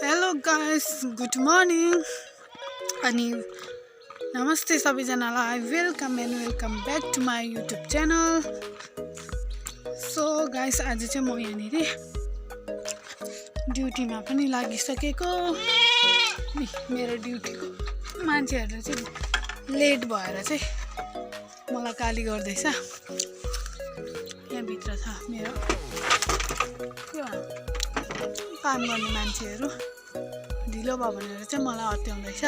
Hello guys, good morning अनि नमस्ते सबैजनालाई। Welcome back to my YouTube channel. So guys, आज चाहिँ म यहाँनिर ड्युटीमा पनि लागिसकेको। मेरो ड्युटीको मान्छेहरू चाहिँ लेट भएर चाहिँ मलाई गाली गर्दैछ। यहाँभित्र छ मेरो काम गर्ने मान्छेहरू। ढिलो भयो भनेर चाहिँ मलाई अत्याउँदैछ।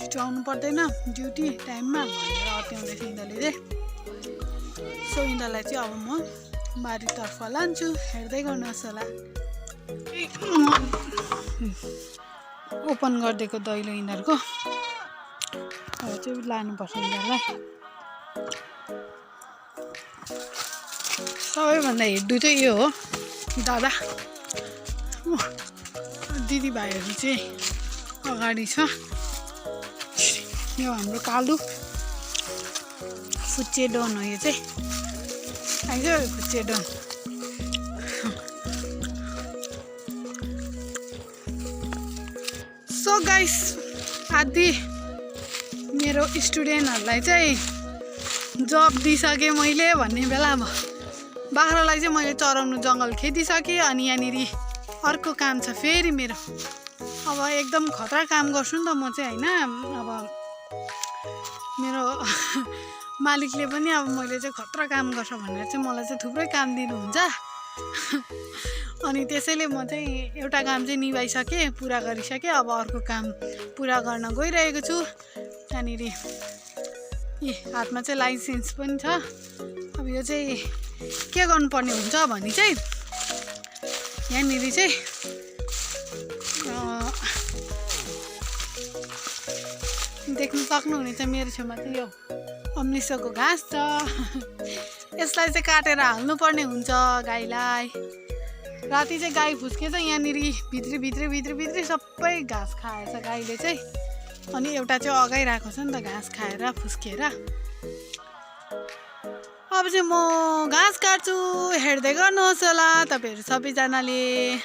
छिटो आउनु पर्दैन ड्युटी टाइममा भनेर अत्याउँदैछ यिनीहरूले चाहिँ। सो यिनीहरूलाई चाहिँ अब म बारीतर्फ लान्छु, हेर्दै गर्नुहोस् होला। ओपन गरिदिएको दैलो यिनीहरूको, अब चाहिँ लानुपर्छ यिनीहरूलाई। सबैभन्दा हेड्डु चाहिँ यो हो दादा। दिदीभाइहरू चाहिँ अगाडि छ। यो हाम्रो कालु फुच्चे डन हो। यो चाहिँ आइज फुच्चे डन। सो गाइस, आदि मेरो स्टुडेन्टहरूलाई चाहिँ जब दिइसकेँ मैले भन्ने बेला अब बाख्रालाई चाहिँ मैले चराउनु जङ्गल खेदिसकेँ। अनि यहाँनिर अर्को काम छ फेरि मेरो। अब एकदम खतरा काम गर्छु नि त म चाहिँ, होइन। अब मेरो मालिकले पनि अब मैले चाहिँ खतरा काम गर्छ भनेर चाहिँ मलाई चाहिँ थुप्रै काम दिनुहुन्छ। अनि त्यसैले म चाहिँ एउटा काम चाहिँ निभाइसकेँ, पुरा गरिसकेँ। अब अर्को काम पुरा गर्न गइरहेको छु। त्यहाँनिर हातमा चाहिँ लाइसेन्स पनि छ। अब यो चाहिँ के गर्नुपर्ने हुन्छ भने चाहिँ यहाँनिर चाहिँ देख्न सक्नुहुनेछ मेरो छेउमा चाहिँ यो अम्लिसोको घाँस छ। यसलाई चाहिँ काटेर हाल्नुपर्ने हुन्छ गाईलाई। राति चाहिँ गाई फुस्केछ यहाँनिर, भित्री सबै घाँस खाएछ गाईले चाहिँ। अनि एउटा चाहिँ अगाइरहेको छ नि त घाँस खाएर फुस्किएर। अब चाहिँ म घाँस काट्छु, हेर्दै गर्नुहोस् होला तपाईँहरू सबैजनाले।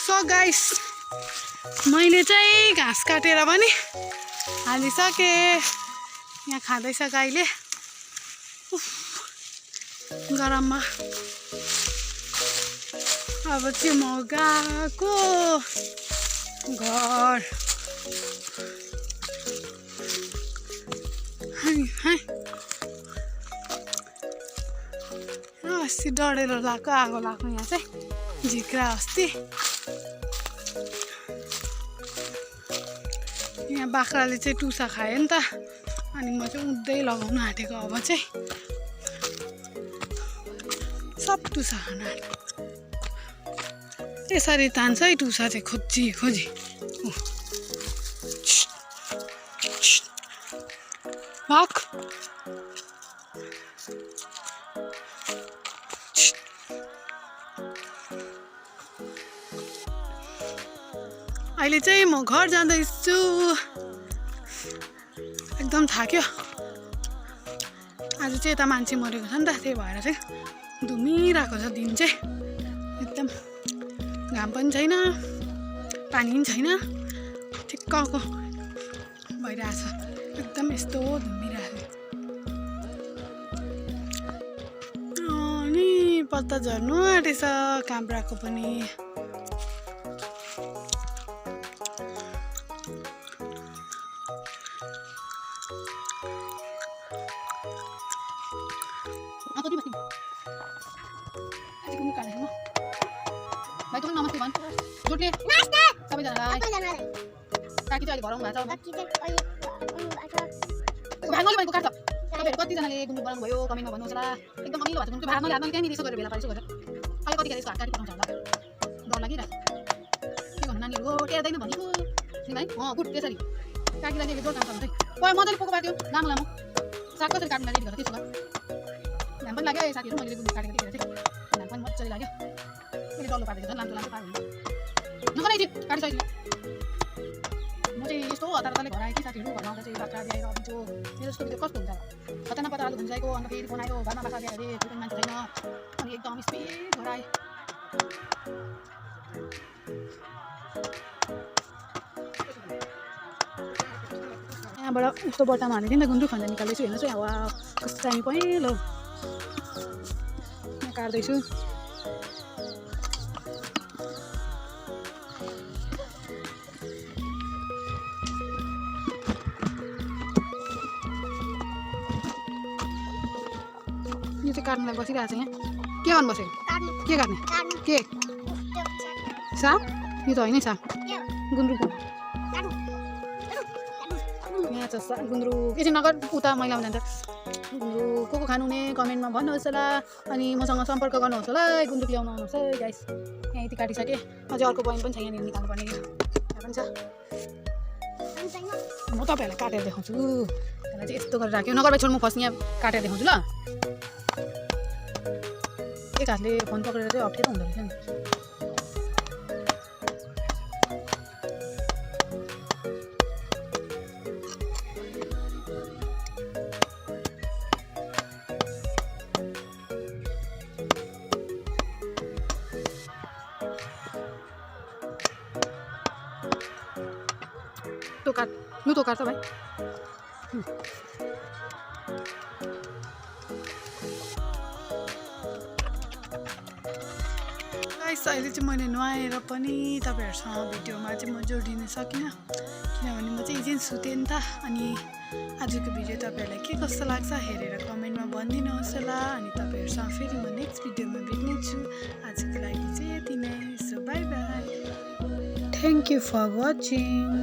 सो गाइस, मैले चाहिँ घाँस काटेर पनि हालिसकेँ। यहाँ खाँदैछ गाईले गरममा। अब चाहिँ म गएको घर। अस्ति डढेर लगाएको, आगो लगाएको यहाँ चाहिँ झिक्रा अस्ति। यहाँ बाख्राले चाहिँ टुसा खायो नि त। अनि म चाहिँ उठ्दै लगाउनु आँटेको। अब चाहिँ सब टुसा खान आँट्यो। यसरी तान्छ है टुसा चाहिँ खोजी। भाग। अहिले चाहिँ म घर जाँदैछु। एकदम थाक्यो। आज चाहिँ यता मान्छे मरेको छ नि त, त्यही भएर चाहिँ धुमिरहेको छ दिन चाहिँ। एकदम घाम पनि छैन, पानी पनि छैन, ठिक्कको भइरहेछ। एकदम यस्तो धुमिरहेको। अनि पत्ता झर्नु आँटेछ काँक्राको पनि। भाइ, तपाईँ नमस्ते भन्। जोडले सबैजनालाई काकी चाहिँ अहिले घर आउनु भएको छ काकी चाहिँ अहिले आउनु भएको छ। भात नले भनेको काट्छ तपाईँहरू कतिजनाले गुन्द्रुक बनाउनु भयो कमेन्टमा भन्नुहोस् होला एकदम अमिलो भएको छ गुन्द्रुक भात नले त्यहाँनिर यसो गरेर भेला पारेर यसो गरेर अहिले कतिखेर यसको हात काटी पठाउँछ होला डर लागिरहेको के भन्नु नानीहरू हो टेर्दैन भनेको नि भाइ गुड त्यसरी काकीलाई चाहिँ जोड काम गर्नु चाहिँ कोही मजाले पोको पार्थ्यो लामो लामो साग कसरी काट्नु रेडी गरेर त्यसो गर घाम पनि लाग्यो साथीहरू मैले गुन्द्रुक काटेको देखेर चाहिँ घाम पनि मजाले लाग्यो मैले डल्लो पारेको झन् लाम्चो लाम्चो पार्नु नगराइ चाहिँ काटिसक्यो म चाहिँ यस्तो हतार हतारले घर आएँ कि साथीहरू घरमा आउँदा चाहिँ बाख्रा ब्याएर दिन्छु मेरो जस्तो भिडियो कस्तो हुन्छ कता नपता आलु भुन्जाएको अन्त फेरि बनायो घरमा बाख्रा ब्याएर अरे फेरि मान्छे छैन अनि एकदम स्पिड घर आएँ यहाँबाट यस्तो बट्टामा हालेको थिएँ नि त गुन्द्रुक खन्जा निकाल्दैछु हेर्नुहोस् है हावा कस्तो दामी पहिलो म काट्दैछु यो चाहिँ काट्नुलाई बसिरहेको छ यहाँ के गर्नु बसेको के गर्ने के साग यो त होइन साग गुन्द्रुक यहाँ छ गुन्द्रुक एकछिन नगर उता मैला जान्छ गुन्द्रुक को खानु हुने कमेन्टमा भन्नुहोस् होला अनि मसँग सम्पर्क गर्नुहोस् होला गुन्द्रुक ल्याउनु आउनुहोस् है गाइस यहाँ यति काटिसकेँ अझै अर्को बहिनी पनि छ यहाँनिर निकाल्नुपर्ने यहाँ पनि छ म तपाईँहरूलाई काटेर देखाउँछु त्यसलाई चाहिँ यस्तो गरेर राख्यो नगर छोड्नु फर्स्ट यहाँ काटेर देखाउँछु ल एक हातले फोन पक्रेर चाहिँ अप्ठ्यारो हुँदो रहेछ नि तो काट लु तो काट्छ भाइ अहिले चाहिँ मैले नुहाएर पनि तपाईँहरूसँग भिडियोमा चाहिँ म जोडिन सकिनँ किनभने म चाहिँ एकछिन सुतेँ नि त अनि आजको भिडियो तपाईँहरूलाई के कस्तो लाग्छ हेरेर कमेन्टमा भनिदिनुहोस् होला अनि तपाईँहरूसँग फेरि म नेक्स्ट भिडियोमा भेट्नेछु आजको लागि चाहिँ यति नै so bye bye thank you for watching